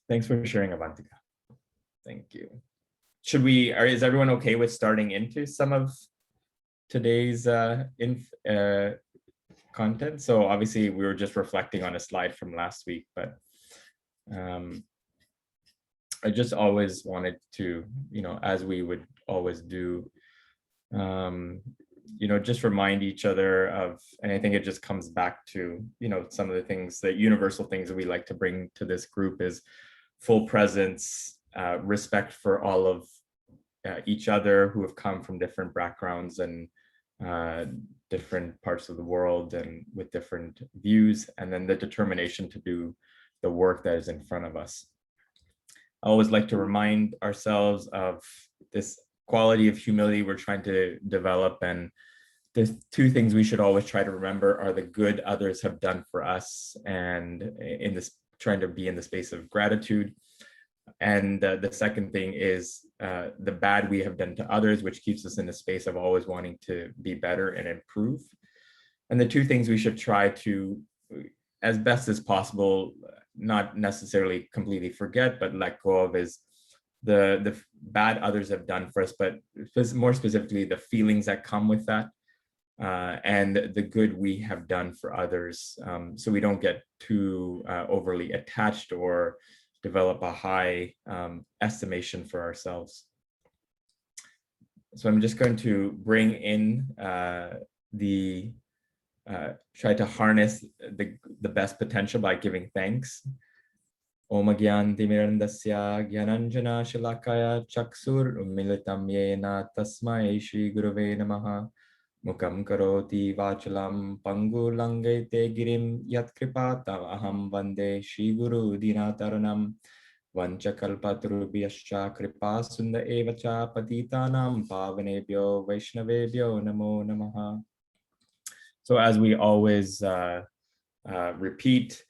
Thanks for sharing, Avantika. Thank you. Is everyone okay with starting into some of today's content? So obviously we were just reflecting on a slide from last week, but I just always wanted to, as we would always do, just remind each other of, and I think it just comes back to, some of the things, the universal things that we like to bring to this group is full presence, respect for all of each other who have come from different backgrounds and different parts of the world and with different views, and then the determination to do the work that is in front of us. I always like to remind ourselves of this quality of humility we're trying to develop, and the two things we should always try to remember are the good others have done for us, and in this trying to be in the space of gratitude. And the second thing is the bad we have done to others, which keeps us in the space of always wanting to be better and improve. And the two things we should try to, as best as possible, not necessarily completely forget, but let go of is the bad others have done for us, but more specifically, the feelings that come with that, and the good we have done for others. So we don't get too overly attached or develop a high estimation for ourselves. So I'm just going to bring in try to harness the best potential by giving thanks. Om Gyanti Mirandasya Gyananjana Shalakaya Chaksur Militam Yena Tasmai Shri Gurave Namaha Mukam Karoti Vachalam Pangu Langete Girim Yat Kripata Aham Vande Shri Guru Dinataranam Vanchakalpatrubhyascha Kripa Sunda Evacha Patitanam Pavanebhyo Vaishnavebhyo Namo Namaha. So as we always repeat,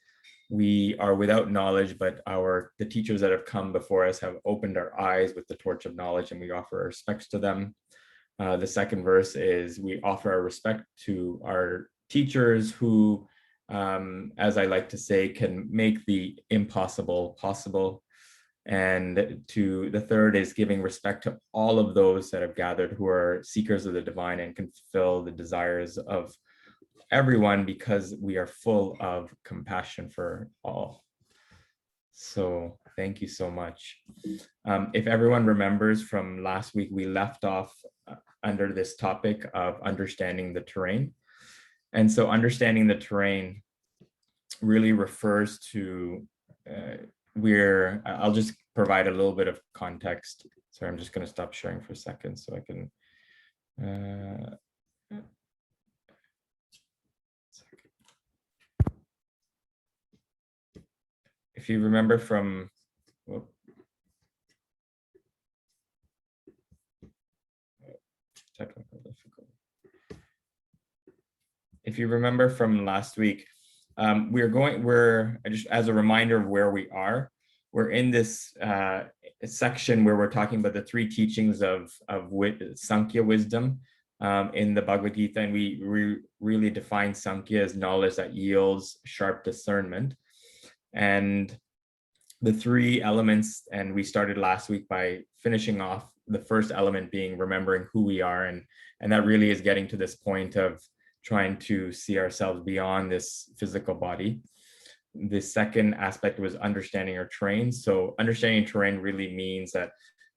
we are without knowledge, but the teachers that have come before us have opened our eyes with the torch of knowledge, and we offer our respects to them. The second verse is we offer our respect to our teachers who, as I like to say, can make the impossible possible. And the third is giving respect to all of those that have gathered who are seekers of the divine and can fulfill the desires of everyone, because we are full of compassion for all. So thank you so much. If everyone remembers from last week, we left off under this topic of understanding the terrain. And so understanding the terrain really refers to I'll just provide a little bit of context. Sorry, I'm just going to stop sharing for a second so I can if you remember from technical difficulty. If you remember from last week, we're just as a reminder of where we are. We're in this section where we're talking about the three teachings of Sankhya wisdom in the Bhagavad Gita, and we really define Sankhya as knowledge that yields sharp discernment. And the three elements, and we started last week by finishing off the first element being remembering who we are, and that really is getting to this point of trying to see ourselves beyond this physical body. The second aspect was understanding our terrain. So understanding terrain really means that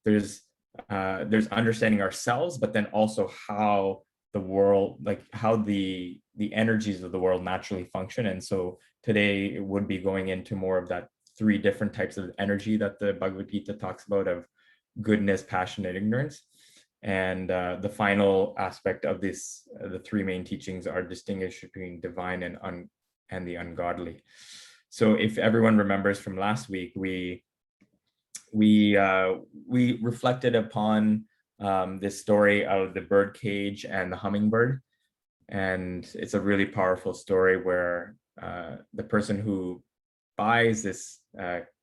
there's understanding ourselves, but then also how the world, like how the energies of the world naturally function. And so today it would be going into more of that three different types of energy that the Bhagavad Gita talks about, of goodness, passion, and ignorance. And the final aspect of this, the three main teachings are distinguished between divine and the ungodly. So if everyone remembers from last week, we reflected upon this story of the bird cage and the hummingbird. And it's a really powerful story where the person who buys this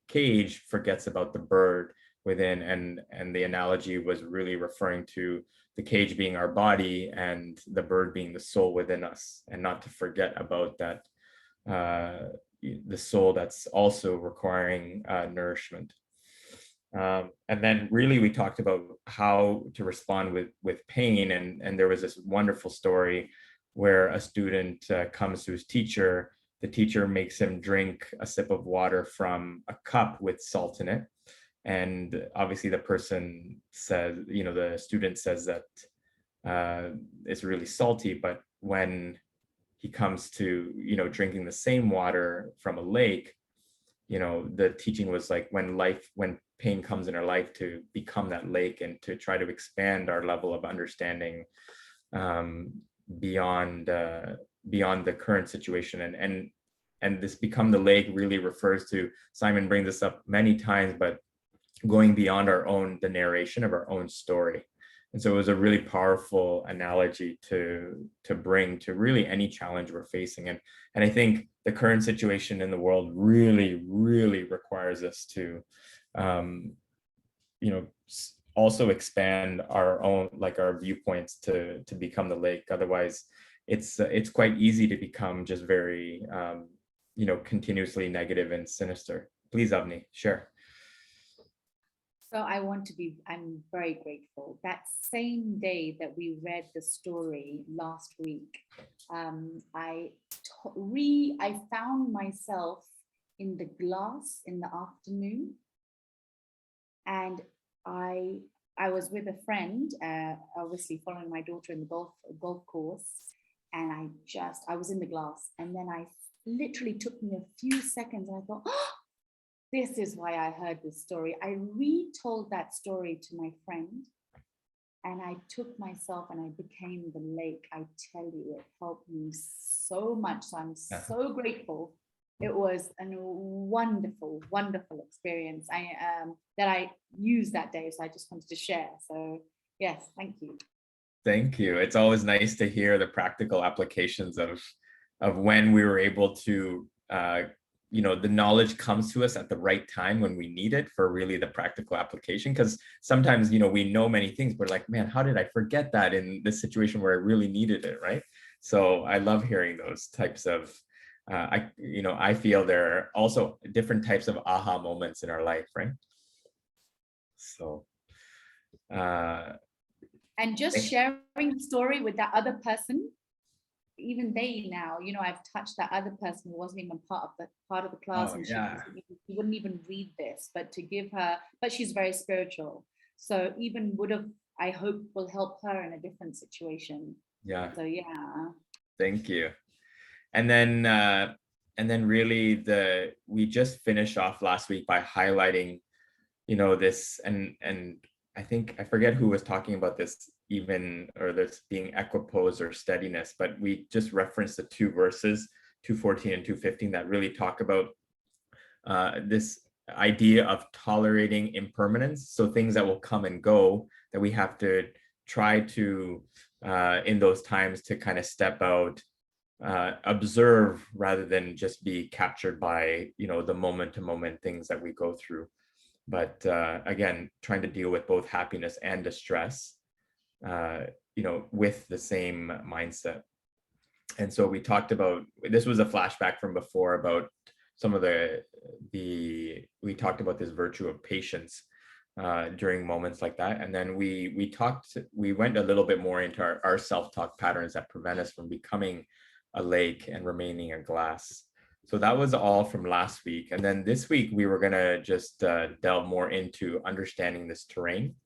cage forgets about the bird within, and the analogy was really referring to the cage being our body and the bird being the soul within us, and not to forget about that the soul that's also requiring nourishment. And then really we talked about how to respond with pain. And there was this wonderful story where a student comes to his teacher. The teacher makes him drink a sip of water from a cup with salt in it. And obviously the person says, the student says that it's really salty, but when he comes to, drinking the same water from a lake, the teaching was like, when pain comes in our life, to become that lake and to try to expand our level of understanding beyond the current situation. And this become the lake really refers to, Simon brings this up many times, but going beyond the narration of our own story. And so it was a really powerful analogy to bring to really any challenge we're facing. And I think the current situation in the world really, really requires us to, also expand our own, like our viewpoints to become the lake. Otherwise, it's quite easy to become just very, continuously negative and sinister. Please, Avni, share. So I'm very grateful. That same day that we read the story last week, I found myself in the glass in the afternoon, and I was with a friend, obviously following my daughter in the golf course, and I was in the glass, and then I literally took me a few seconds, and I thought, oh, this is why I heard this story. I retold that story to my friend, and I took myself and I became the lake. I tell you, it helped me so much. So I'm so grateful. It was a wonderful, wonderful experience that I used that day. So I just wanted to share. So yes, thank you. Thank you. It's always nice to hear the practical applications of when we were able to the knowledge comes to us at the right time when we need it for really the practical application. Because sometimes, we know many things, but like, man, how did I forget that in this situation where I really needed it, right? So I love hearing those types of, I feel there are also different types of aha moments in our life, right? So. And just sharing the story with that other person, even they now, I've touched that other person who wasn't even part of the class, oh, and yeah. she wouldn't even read this, but to give her, but she's very spiritual, so even I hope will help her in a different situation. Yeah. So yeah. Thank you. And then really we just finished off last week by highlighting, this, and I think, I forget who was talking about this even, or this being equipoise or steadiness, but we just referenced the two verses, 2:14 and 2:15, that really talk about this idea of tolerating impermanence. So things that will come and go, that we have to try to, in those times, to kind of step out, observe rather than just be captured by, the moment to moment things that we go through. But again, trying to deal with both happiness and distress, with the same mindset. And so we talked about, this was a flashback from before about some of we talked about this virtue of patience during moments like that. And then we went a little bit more into our self-talk patterns that prevent us from becoming a lake and remaining a glass. So that was all from last week. And then this week, we were going to just delve more into understanding this terrain.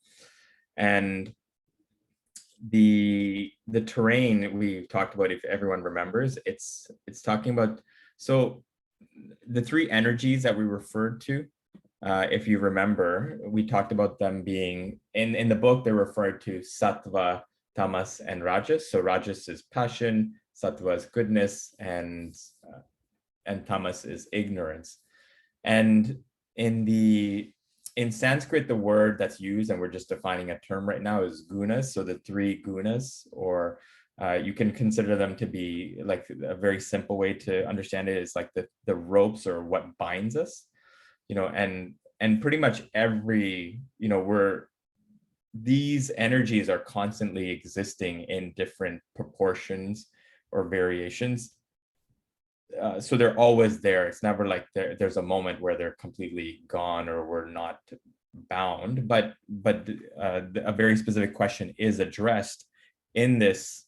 And the terrain we talked about, if everyone remembers, it's talking about, so the three energies that we referred to, if you remember, we talked about them being, in the book, they're referred to sattva, tamas, and rajas. So rajas is passion, sattva is goodness, and tamas is ignorance. And in Sanskrit, the word that's used, and we're just defining a term right now, is gunas. So the three gunas, or you can consider them to be, like, a very simple way to understand it is like the ropes, or what binds us, and pretty much every, these energies are constantly existing in different proportions or variations so they're always there. It's never like there's a moment where they're completely gone or we're not bound. But a very specific question is addressed in this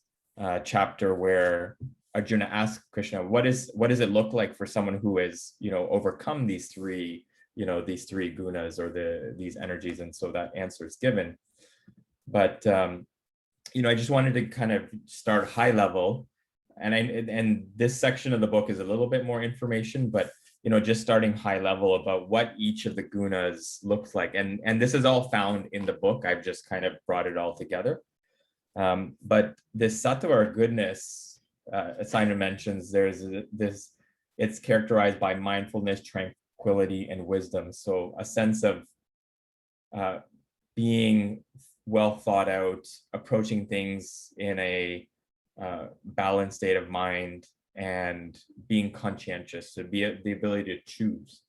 chapter where Arjuna asks Krishna, what does it look like for someone who is, overcome these three gunas or these energies, and so that answer is given. But I just wanted to kind of start high level, and this section of the book is a little bit more information, but just starting high level about what each of the gunas looks like, and this is all found in the book. I've just kind of brought it all together. But this sattva or goodness, Simon mentions, there's this. It's characterized by mindfulness, tranquility, and wisdom. So a sense of being well thought out, approaching things in a balanced state of mind, and being conscientious, to be the ability to choose.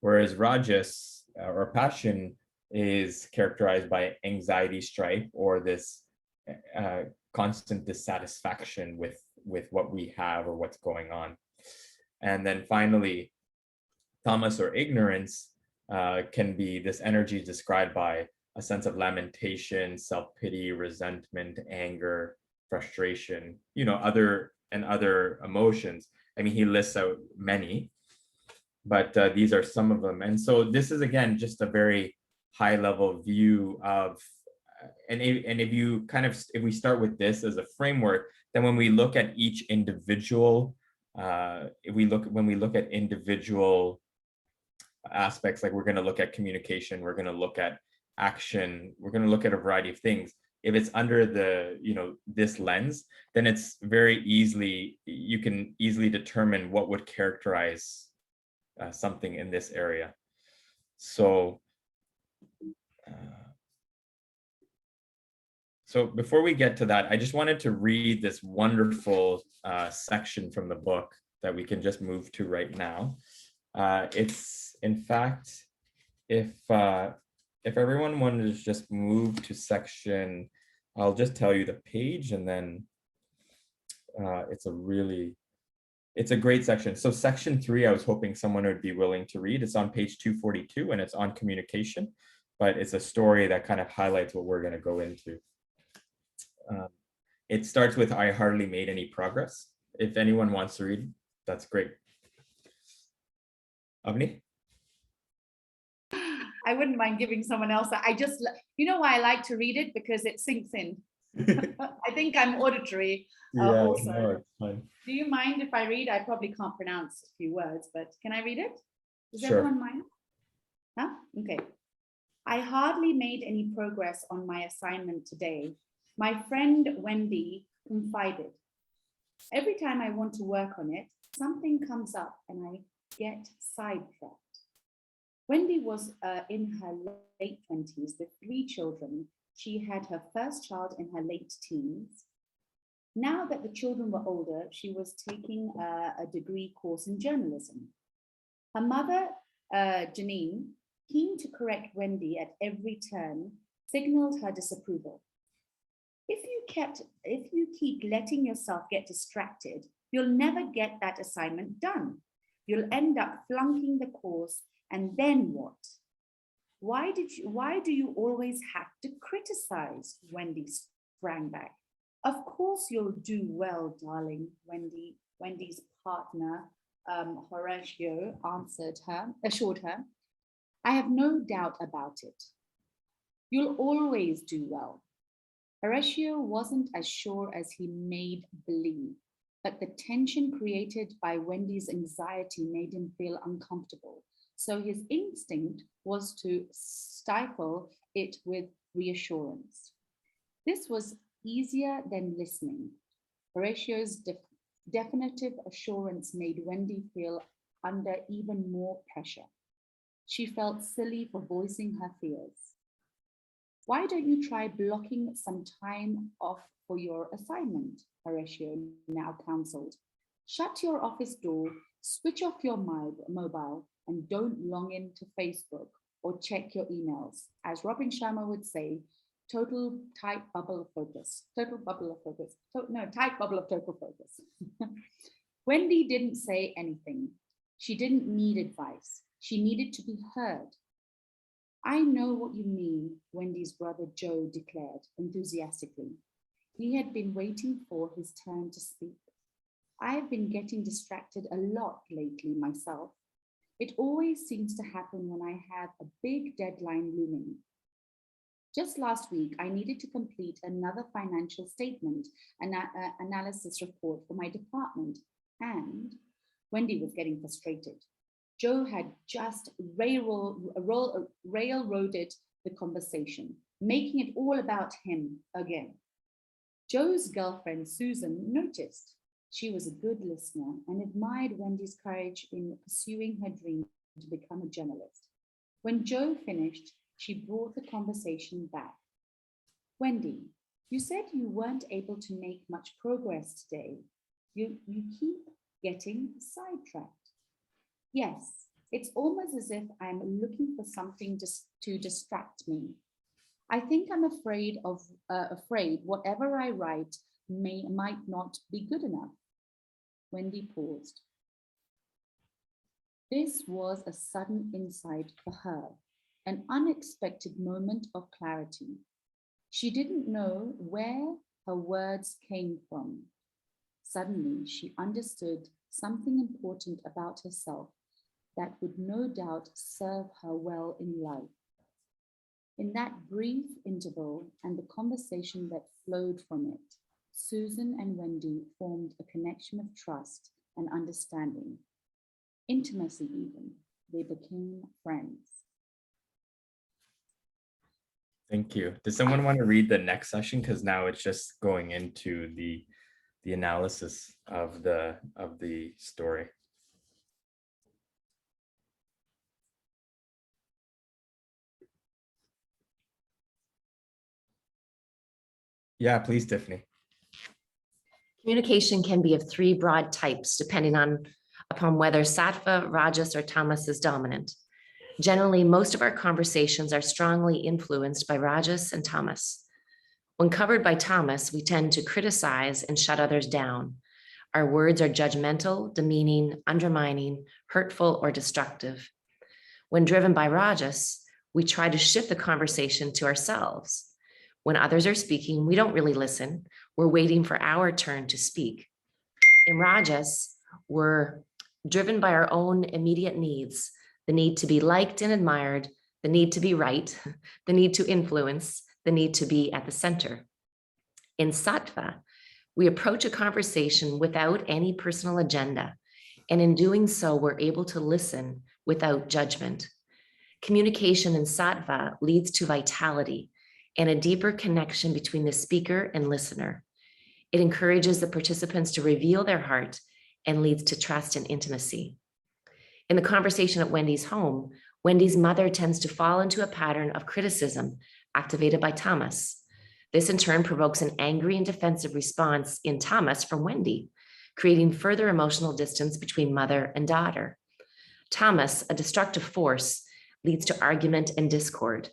Whereas rajas or passion is characterized by anxiety, strife, or this constant dissatisfaction with what we have or what's going on. And then finally, tamas or ignorance can be this energy described by a sense of lamentation, self-pity, resentment, anger, frustration, other emotions. I mean, he lists out many, but these are some of them. And so this is, again, just a very high level view of, and if we start with this as a framework, then when we look at each individual, when we look at individual aspects, like we're going to look at communication, we're going to look at action, we're going to look at a variety of things. If it's under the this lens, then it's you can easily determine what would characterize something in this area. So before we get to that, I just wanted to read this wonderful section from the book that we can just move to right now. It's, in fact, if everyone wanted to just move to section, I'll just tell you the page, and then it's a great section. So section 3, I was hoping someone would be willing to read. It's on page 242, and it's on communication, but it's a story that kind of highlights what we're going to go into. It starts with, I hardly made any progress. If anyone wants to read, that's great. Avni? I wouldn't mind giving someone else. I just, why I like to read it? Because it sinks in. I think I'm auditory also. No, it's fine. Do you mind if I read? I probably can't pronounce a few words, but can I read it? Does Sure. everyone mind? Huh? Okay. I hardly made any progress on my assignment today. My friend Wendy confided. Every time I want to work on it, something comes up and I get sidetracked. Wendy was in her late 20s with 3 children. She had her first child in her late teens. Now that the children were older, she was taking a degree course in journalism. Her mother, Janine, keen to correct Wendy at every turn, signaled her disapproval. If you keep letting yourself get distracted, you'll never get that assignment done. You'll end up flunking the course, and then what? Why do you always have to criticize? Wendy sprang back. Of course you'll do well, darling, Wendy's partner, Horatio, assured her. I have no doubt about it. You'll always do well. Horatio wasn't as sure as he made believe, but the tension created by Wendy's anxiety made him feel uncomfortable. So his instinct was to stifle it with reassurance. This was easier than listening. Horatio's definitive assurance made Wendy feel under even more pressure. She felt silly for voicing her fears. Why don't you try blocking some time off for your assignment? Horatio now counseled. Shut your office door, switch off your mobile, and don't log into Facebook or check your emails. As Robin Sharma would say, tight bubble of total focus. Wendy didn't say anything. She didn't need advice. She needed to be heard. I know what you mean, Wendy's brother Joe declared enthusiastically. He had been waiting for his turn to speak. I have been getting distracted a lot lately myself. It always seems to happen when I have a big deadline looming. Just last week, I needed to complete another financial statement analysis report for my department, and Wendy was getting frustrated. Joe had just railroaded the conversation, making it all about him again. Joe's girlfriend, Susan, noticed. She was a good listener and admired Wendy's courage in pursuing her dream to become a journalist. When Joe finished, she brought the conversation back. Wendy, you said you weren't able to make much progress today. You keep getting sidetracked. Yes, it's almost as if I'm looking for something to distract me. I think I'm afraid whatever I write might not be good enough. Wendy paused. This was a sudden insight for her, an unexpected moment of clarity. She didn't know where her words came from. Suddenly, she understood something important about herself that would no doubt serve her well in life. In that brief interval and the conversation that flowed from it, Susan and Wendy formed a connection of trust and understanding. Intimacy even. They became friends. Thank you. Does someone want to read the next session? Because now it's just going into the analysis of the story. Yeah, please, Tiffany. Communication can be of three broad types, depending upon whether Sattva, Rajas, or Tamas is dominant. Generally, most of our conversations are strongly influenced by Rajas and Tamas. When covered by Tamas, we tend to criticize and shut others down. Our words are judgmental, demeaning, undermining, hurtful, or destructive. When driven by Rajas, we try to shift the conversation to ourselves. When others are speaking, we don't really listen. We're waiting for our turn to speak. In Rajas, we're driven by our own immediate needs, the need to be liked and admired, the need to be right, the need to influence, the need to be at the center. In Sattva, we approach a conversation without any personal agenda, and in doing so, we're able to listen without judgment. Communication in Sattva leads to vitality and a deeper connection between the speaker and listener. It encourages the participants to reveal their heart and leads to trust and intimacy. In the conversation at Wendy's home, Wendy's mother tends to fall into a pattern of criticism activated by Tamas. This in turn provokes an angry and defensive response in Tamas from Wendy, creating further emotional distance between mother and daughter. Tamas, a destructive force, leads to argument and discord.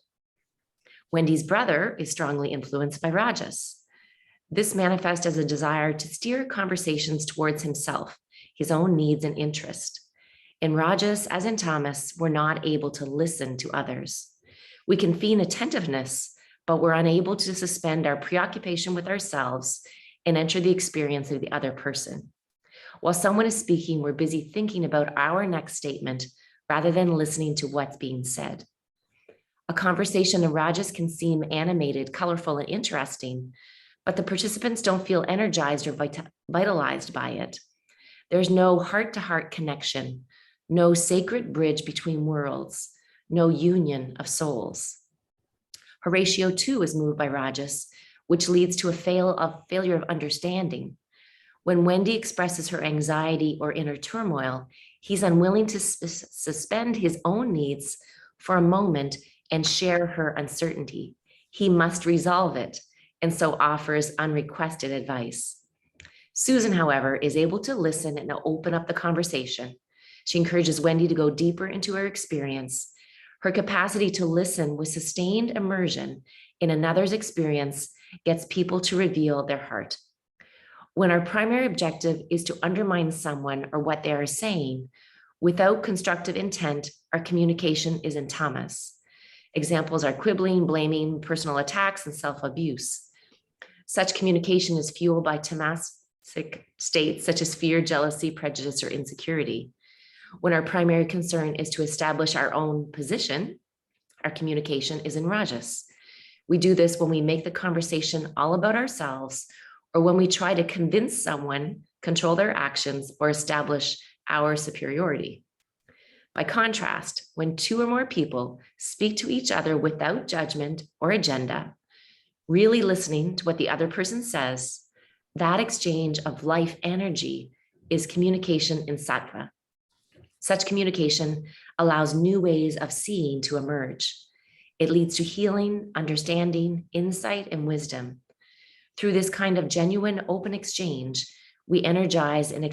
Wendy's brother is strongly influenced by Rajas. This manifests as a desire to steer conversations towards himself, his own needs and interest. In Rajas, as in Tamas, we're not able to listen to others. We can feign attentiveness, but we're unable to suspend our preoccupation with ourselves and enter the experience of the other person. While someone is speaking, we're busy thinking about our next statement rather than listening to what's being said. A conversation in Rajas can seem animated, colorful, and interesting, but the participants don't feel energized or vitalized by it. There's no heart-to-heart connection, no sacred bridge between worlds, no union of souls. Horatio too is moved by Rajas, which leads to a failure of understanding. When Wendy expresses her anxiety or inner turmoil, he's unwilling to suspend his own needs for a moment and share her uncertainty. He must resolve it, and so offers unrequested advice. Susan, however, is able to listen and open up the conversation. She encourages Wendy to go deeper into her experience. Her capacity to listen with sustained immersion in another's experience gets people to reveal their heart. When our primary objective is to undermine someone or what they are saying, without constructive intent, our communication is in tamas. Examples are quibbling, blaming, personal attacks, and self-abuse. Such communication is fueled by tamasic states such as fear, jealousy, prejudice, or insecurity. When our primary concern is to establish our own position, our communication is in rajas. We do this when we make the conversation all about ourselves, or when we try to convince someone, control their actions, or establish our superiority. By contrast, when two or more people speak to each other without judgment or agenda, really listening to what the other person says, that exchange of life energy is communication in sattva. Such communication allows new ways of seeing to emerge. It leads to healing, understanding, insight, and wisdom. Through this kind of genuine open exchange, we energize and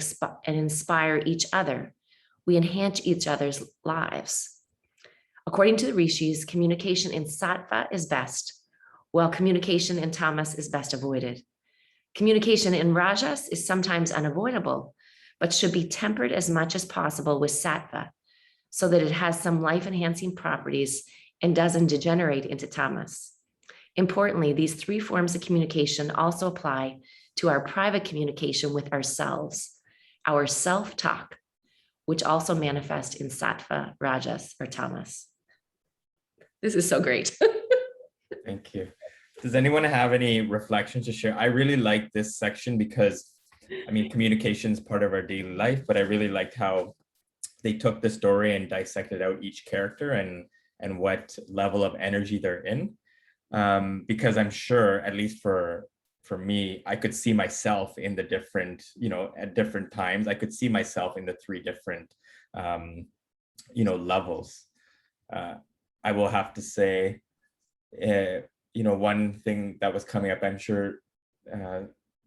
inspire each other. We enhance each other's lives. According to the rishis, communication in sattva is best, while communication in tamas is best avoided. Communication in rajas is sometimes unavoidable, but should be tempered as much as possible with sattva so that it has some life-enhancing properties and doesn't degenerate into tamas. Importantly, these three forms of communication also apply to our private communication with ourselves, our self-talk, which also manifest in sattva, rajas, or tamas. This is so great. Thank you. Does anyone have any reflections to share? I really like this section because, I mean, communication is part of our daily life, but I really liked how they took the story and dissected out each character and what level of energy they're in. Because I'm sure, at least for me, I could see myself in the different, at different times, I could see myself in the three different, levels. I will have to say, one thing that was coming up, I'm sure,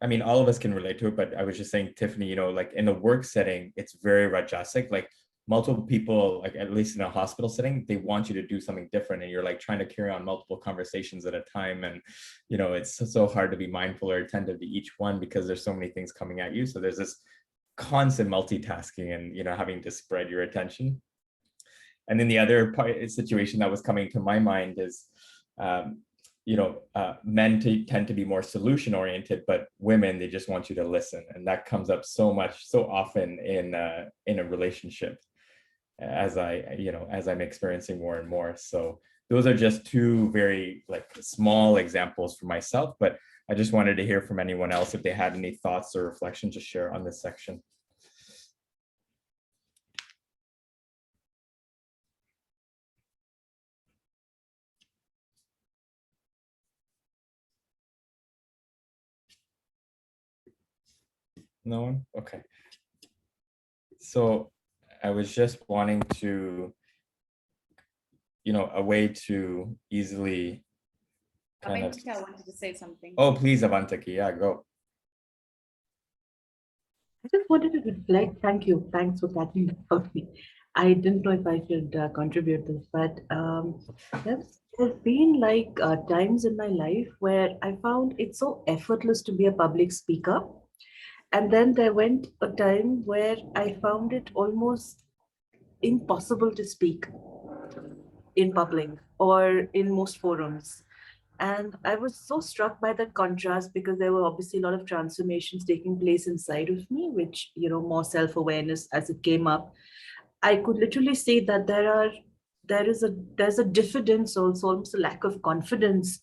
I mean, all of us can relate to it, but I was just saying, Tiffany, like in the work setting, it's very rajasic, like multiple people, like at least in a hospital setting, they want you to do something different. And you're like trying to carry on multiple conversations at a time. And, it's so hard to be mindful or attentive to each one because there's so many things coming at you. So there's this constant multitasking and, having to spread your attention. And then the other situation that was coming to my mind is, men tend to be more solution oriented, but women, they just want you to listen. And that comes up so often in a relationship as I'm experiencing more and more. So those are just two very small examples for myself, but I just wanted to hear from anyone else if they had any thoughts or reflections to share on this section. No one? Okay. So I was just wanting to, a way to easily Avantika wanted to say something. Oh, please, Avantaki. Yeah, go. I just wanted to reflect. Thank you. Thanks for catching that for me. I didn't know if I should contribute this, but there's been times in my life where I found it so effortless to be a public speaker. And then there went a time where I found it almost impossible to speak in public or in most forums. And I was so struck by that contrast because there were obviously a lot of transformations taking place inside of me, which, more self-awareness as it came up. I could literally say that there's a diffidence, also almost a lack of confidence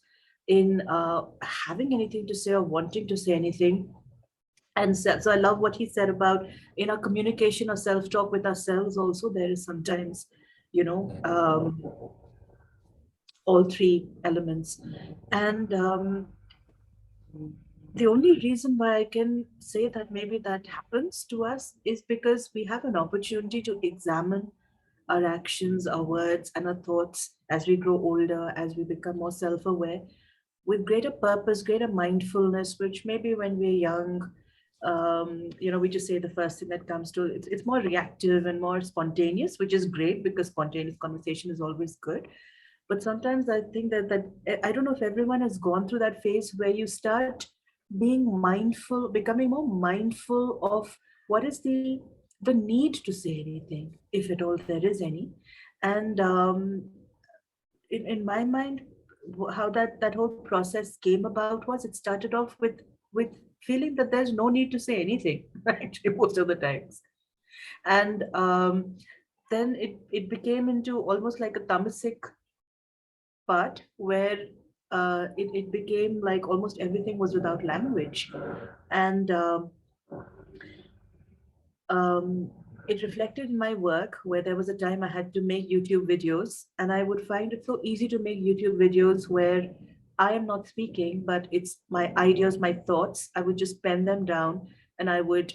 in having anything to say or wanting to say anything. And so I love what he said about in our communication or self-talk with ourselves also, there is sometimes, all three elements. And the only reason why I can say that maybe that happens to us is because we have an opportunity to examine our actions, our words, and our thoughts as we grow older, as we become more self-aware, with greater purpose, greater mindfulness, which maybe when we're young, we just say the first thing that comes to it's more reactive and more spontaneous, which is great because spontaneous conversation is always good. But sometimes I think that I don't know if everyone has gone through that phase where you start being mindful, becoming more mindful of what is the need to say anything, if at all there is any. And in my mind, how that whole process came about was, it started off with feeling that there's no need to say anything, actually, most of the times. And then it became into almost like a tamasic part where it became like almost everything was without language. And um, it reflected in my work, where there was a time I had to make YouTube videos, and I would find it so easy to make YouTube videos where I am not speaking, but it's my ideas, my thoughts. I would just pen them down, and I would,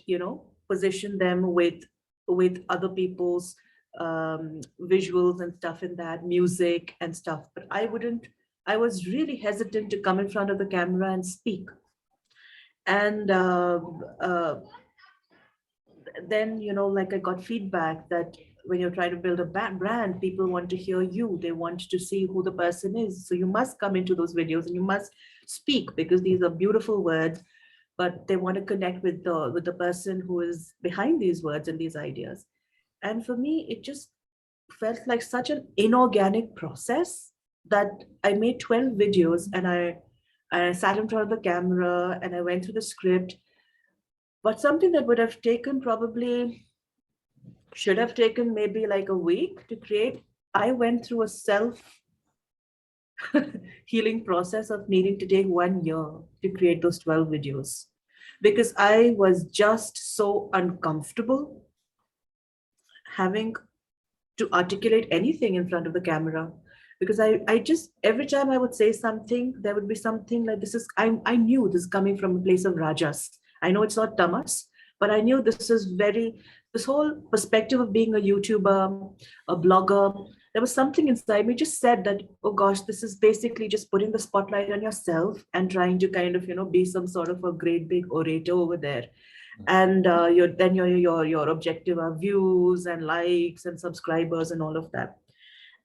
position them with other people's visuals and stuff in that, music and stuff. But I was really hesitant to come in front of the camera and speak. And then, like, I got feedback that when you're trying to build a brand, people want to hear you, they want to see who the person is, so you must come into those videos and you must speak, because these are beautiful words, but they want to connect with the person who is behind these words and these ideas. And for me, it just felt like such an inorganic process that I made 12 videos, and I sat in front of the camera and I went through the script. But something that would have taken probably, should have taken maybe like a week to create, I went through a self healing process of needing to take 1 year to create those 12 videos, because I was just so uncomfortable having to articulate anything in front of the camera. Because I just, every time I would say something, there would be something like, I knew this is coming from a place of rajas. I know it's not tamas, but I knew this whole perspective of being a YouTuber, a blogger, there was something inside me just said that, oh gosh, this is basically just putting the spotlight on yourself and trying to kind of, be some sort of a great big orator over there. And your objective are views and likes and subscribers and all of that.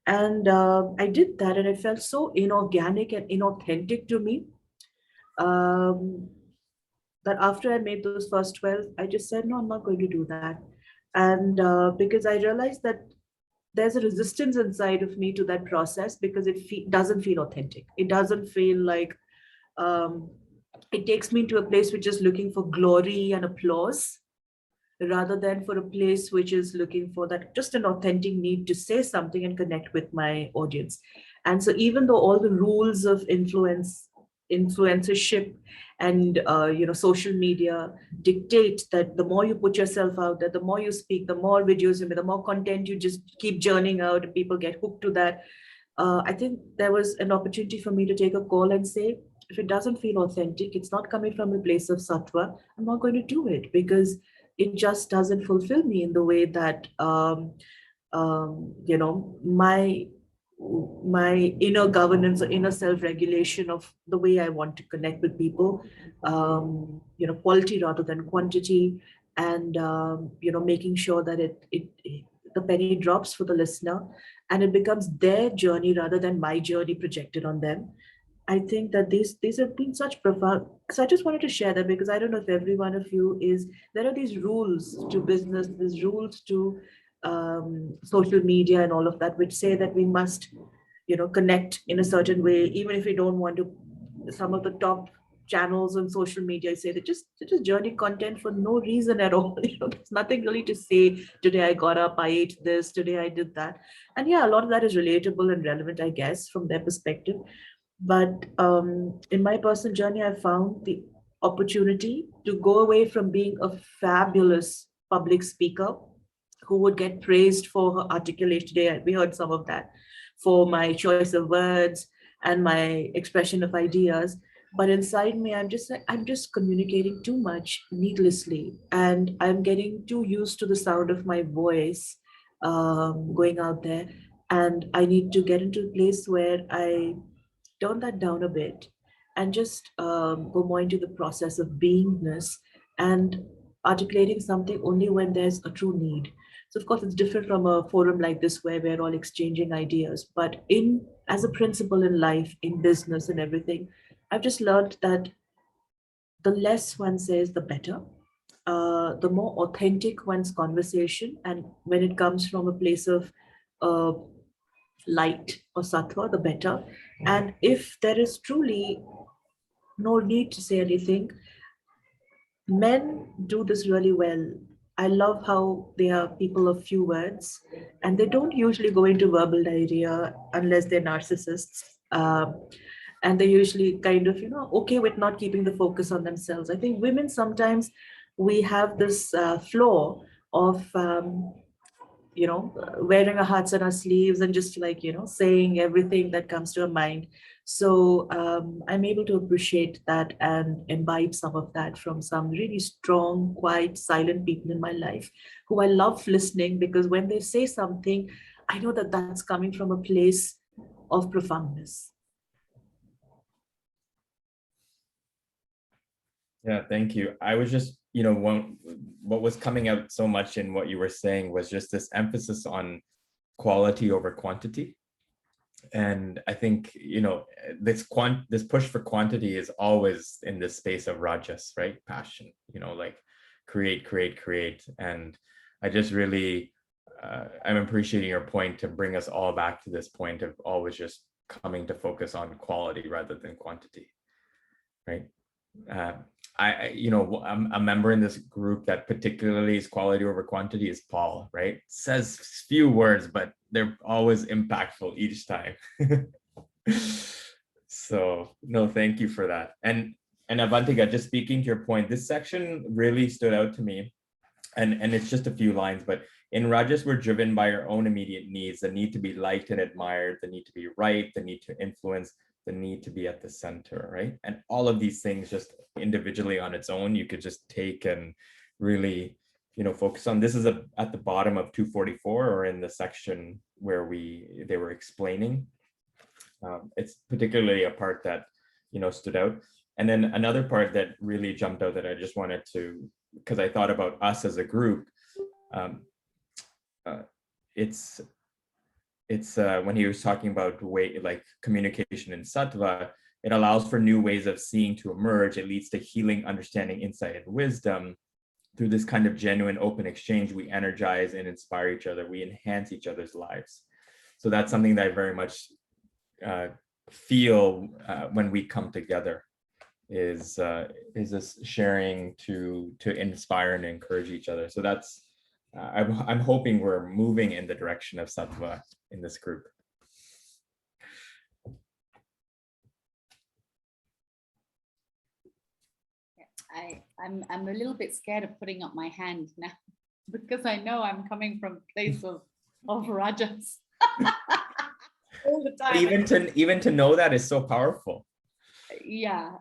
And I did that, and it felt so inorganic and inauthentic to me, that after I made those first 12, I just said, no, I'm not going to do that. And because I realized that there's a resistance inside of me to that process, because it doesn't feel authentic. It doesn't feel like, it takes me into a place which is looking for glory and applause, rather than for a place which is looking for that, just an authentic need to say something and connect with my audience. And so even though all the rules of influencership and social media dictate that the more you put yourself out there, the more you speak, the more videos you make, the more content you just keep churning out, and people get hooked to that, I think there was an opportunity for me to take a call and say, if it doesn't feel authentic, it's not coming from a place of sattva, I'm not going to do it, because it just doesn't fulfill me in the way that my inner governance or inner self-regulation of the way I want to connect with people, quality rather than quantity, and making sure that the penny drops for the listener and it becomes their journey rather than my journey projected on them. I think that these have been such profound. So I just wanted to share that, because I don't know if every one of you is, there are these rules to business, these rules to social media and all of that, which say that we must, connect in a certain way, even if we don't want to. Some of the top channels on social media say that just journey content for no reason at all. There's nothing really to say. Today I got up, I ate this, today I did that. And yeah, a lot of that is relatable and relevant, I guess, from their perspective. But in my personal journey, I found the opportunity to go away from being a fabulous public speaker who would get praised for her articulation. Today, we heard some of that, for my choice of words and my expression of ideas. But inside me, I'm just communicating too much needlessly, and I'm getting too used to the sound of my voice going out there. And I need to get into a place where I tone that down a bit and just go more into the process of beingness and articulating something only when there's a true need. So of course it's different from a forum like this where we're all exchanging ideas, but as a principle in life, in business and everything, I've just learned that the less one says, the better. The more authentic one's conversation, and when it comes from a place of uh, light or sattva, the better. And if there is truly no need to say anything, men do this really well. I love how they are people of few words, and they don't usually go into verbal diarrhea unless they're narcissists. And they're usually kind of, okay with not keeping the focus on themselves. I think women sometimes we have this flaw of wearing our hearts on our sleeves and just like, saying everything that comes to our mind. So I'm able to appreciate that and imbibe some of that from some really strong, quiet, silent people in my life who I love listening, because when they say something, I know that that's coming from a place of profoundness. Yeah, thank you. I was just, what was coming out so much in what you were saying was just this emphasis on quality over quantity. And I think, this push for quantity is always in this space of rajas, right? Passion, like create. And I just really, I'm appreciating your point to bring us all back to this point of always just coming to focus on quality rather than quantity, right? I'm a member in this group that particularly is quality over quantity is Paul, right? Says few words, but they're always impactful each time. So no, thank you for that. And Avantika, just speaking to your point, this section really stood out to me. And it's just a few lines, but in Rajas, we're driven by our own immediate needs, the need to be liked and admired, the need to be right, the need to influence, the need to be at the center, right? And all of these things just individually on its own, you could just take and really, focus on. This is at the bottom of 244 or in the section where they were explaining. It's particularly a part that, stood out. And then another part that really jumped out that I just wanted to, because I thought about us as a group, it's when he was talking about like communication in sattva, it allows for new ways of seeing to emerge. It leads to healing, understanding, insight, and wisdom. Through this kind of genuine open exchange, we energize and inspire each other. We enhance each other's lives. So that's something that I very much feel when we come together, is this sharing to inspire and encourage each other. So that's I'm hoping we're moving in the direction of sattva in this group. I'm a little bit scared of putting up my hand now because I know I'm coming from a place of rajas all the time. Even to know that is so powerful. Yeah.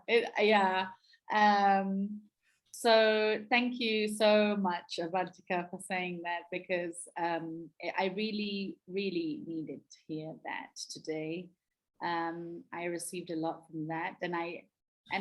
So thank you so much, Avantika, for saying that, because I really, really needed to hear that today. I received a lot from that, and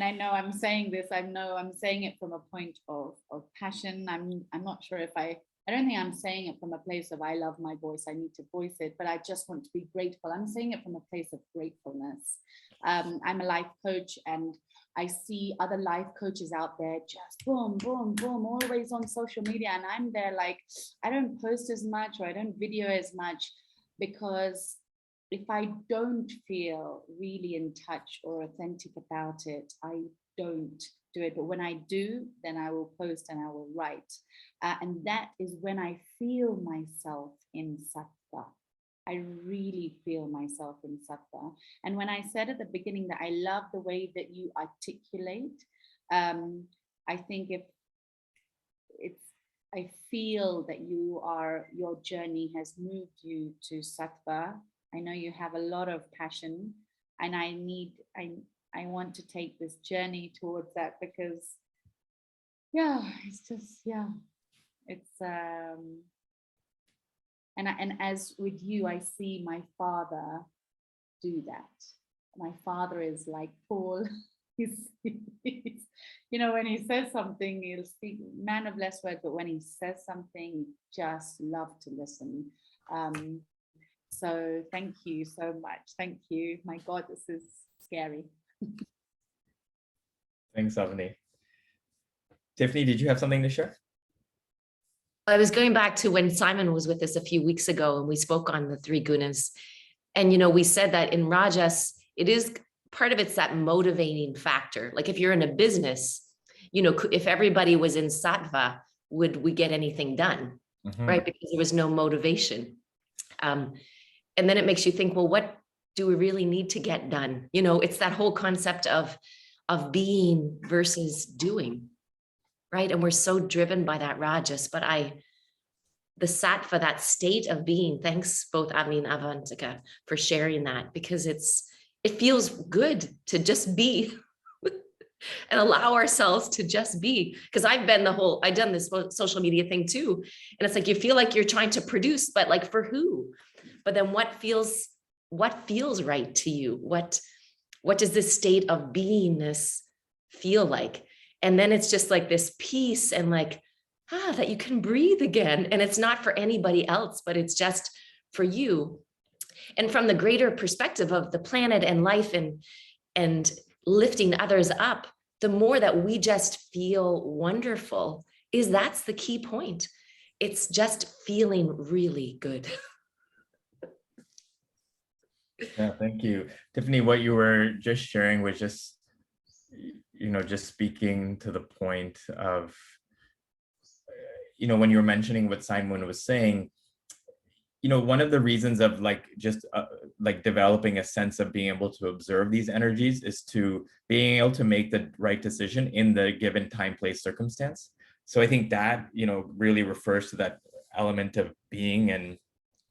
I know I'm saying this. I know I'm saying it from a point of passion. I'm not sure if I don't think I'm saying it from a place of I love my voice, I need to voice it, but I just want to be grateful. I'm saying it from a place of gratefulness. I'm a life coach, and I see other life coaches out there just boom, boom, boom, always on social media. And I'm there like, I don't post as much or I don't video as much, because if I don't feel really in touch or authentic about it, I don't do it. But when I do, then I will post and I will write. And that is when I feel myself in sattva. I really feel myself in sattva. And when I said at the beginning that I love the way that you articulate, I think I feel that your journey has moved you to sattva. I know you have a lot of passion, and I want to take this journey towards that, because it's and as with you, I see my father do that. My father is like Paul. He's when he says something, he'll speak, man of less words, but when he says something, just love to listen. So thank you so much. Thank you. My God, this is scary. Thanks, Avani. Tiffany, did you have something to share? I was going back to when Simon was with us a few weeks ago and we spoke on the three gunas. And, you know, we said that in Rajas, it is part of it's that motivating factor. Like if you're in a business, you know, if everybody was in sattva, would we get anything done? Mhm. Right? Because there was no motivation. And then it makes you think, well, what do we really need to get done? You know, it's that whole concept of being versus doing, right? And we're so driven by that rajas, but the sattva, that state of being, thanks both Avni and Avantika for sharing that, because it feels good to just be and allow ourselves to just be. Because I've done this social media thing too. And it's like, you feel like you're trying to produce, but like for who? But then what feels right to you? What does this state of beingness feel like? And then it's just like this peace and like, that you can breathe again. And it's not for anybody else, but it's just for you. And from the greater perspective of the planet and life and lifting others up, the more that we just feel wonderful, that's the key point. It's just feeling really good. Yeah, thank you. Tiffany, what you were just sharing was just, you know, just speaking to the point of, you know, when you were mentioning what Simon was saying, you know, one of the reasons of like just like developing a sense of being able to observe these energies is to being able to make the right decision in the given time, place, circumstance. So I think that, you know, really refers to that element of being and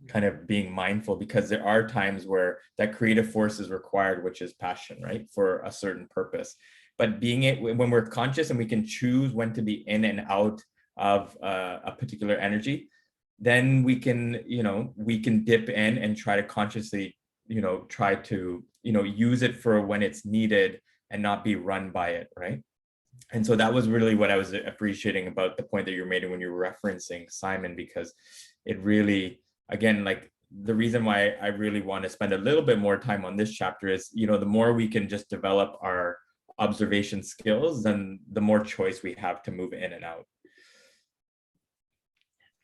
kind of being mindful, because there are times where that creative force is required, which is passion, right, for a certain purpose. But when we're conscious and we can choose when to be in and out of a particular energy, then we can, you know, we can dip in and try to consciously, you know, try to, you know, use it for when it's needed and not be run by it, right? And so that was really what I was appreciating about the point that you made when you were referencing Simon, because it really, again, like the reason why I really want to spend a little bit more time on this chapter is, you know, the more we can just develop our observation skills, then the more choice we have to move in and out.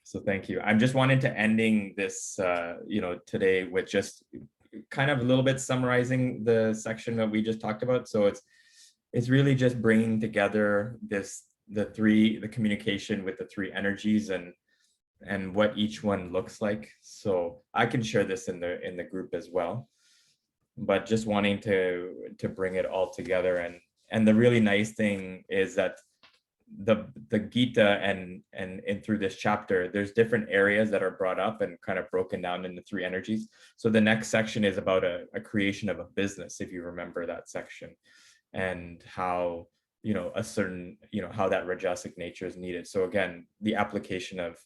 So thank you. I'm just wanting to ending this, you know, today with just kind of a little bit summarizing the section that we just talked about. So it's really just bringing together the communication with the three energies and what each one looks like. So I can share this in the group as well, but just wanting to bring it all together. And the really nice thing is that the Gita and through this chapter, there's different areas that are brought up and kind of broken down into three energies. So the next section is about a creation of a business, if you remember that section, and how, you know, a certain, you know, how that rajasic nature is needed. So again, the application of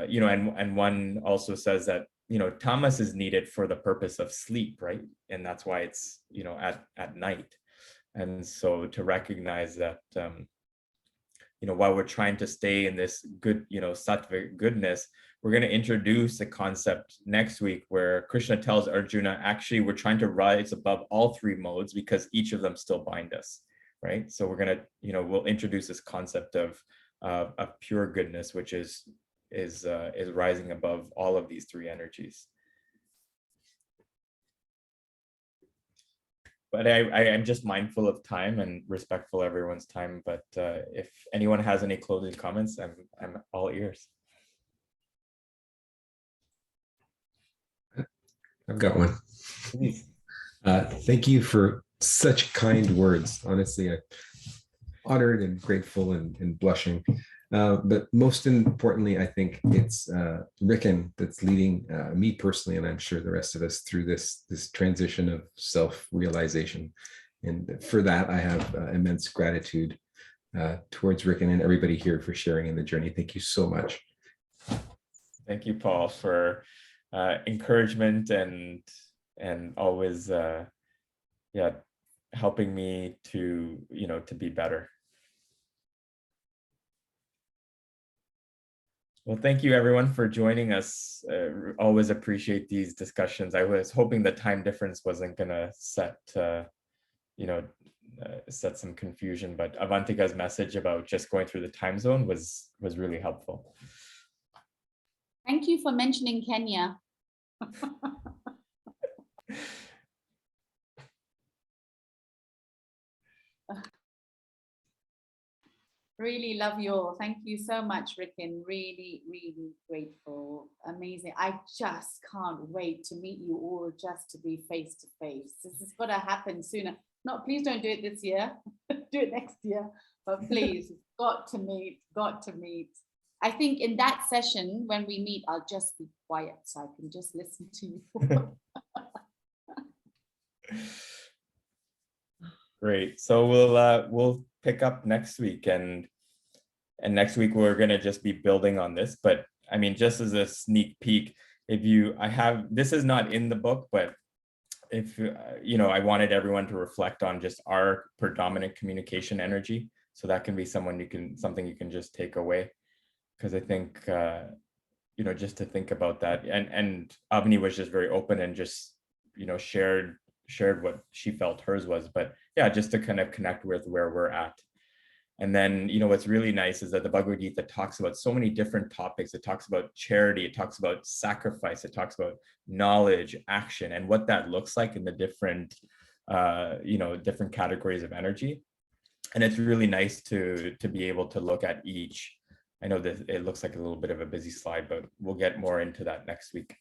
you know, and one also says that, you know, tamas is needed for the purpose of sleep, right? And that's why it's, you know, at night. And so to recognize that, you know, while we're trying to stay in this good, you know, sattva goodness, we're going to introduce a concept next week where Krishna tells Arjuna, actually, we're trying to rise above all three modes because each of them still bind us, right? So we're going to, you know, we'll introduce this concept of pure goodness, which is rising above all of these three energies. But I'm just mindful of time and respectful of everyone's time. But if anyone has any closing comments, I'm all ears. I've got one. Please. Thank you for such kind words. Honestly, I'm honored and grateful and blushing. But most importantly, I think it's Ricken that's leading me personally, and I'm sure the rest of us, through this transition of self-realization. And for that, I have immense gratitude towards Ricken and everybody here for sharing in the journey. Thank you so much. Thank you, Paul, for encouragement and always helping me to, you know, to be better. Well, thank you everyone for joining us. Always appreciate these discussions. I was hoping the time difference wasn't gonna set, you know, set some confusion, but Avantika's message about just going through the time zone was really helpful. Thank you for mentioning Kenya. Really love you all. Thank you so much, Ricken. Really, really grateful. Amazing. I just can't wait to meet you all, just to be face to face. This has got to happen sooner. Not, please don't do it this year. Do it next year. But please, got to meet, got to meet. I think in that session, when we meet, I'll just be quiet so I can just listen to you. Great. So we'll pick up next week, and next week we're gonna just be building on this. But I mean, just as a sneak peek, this is not in the book, but if I wanted everyone to reflect on just our predominant communication energy, so that can be something you can just take away, because I think just to think about that, and Avni was just very open and just shared what she felt hers was, but yeah, just to kind of connect with where we're at. And then, what's really nice is that the Bhagavad Gita talks about so many different topics. It talks about charity, it talks about sacrifice, it talks about knowledge, action, and what that looks like in the different, different categories of energy. And it's really nice to be able to look at each. I know that it looks like a little bit of a busy slide, but we'll get more into that next week.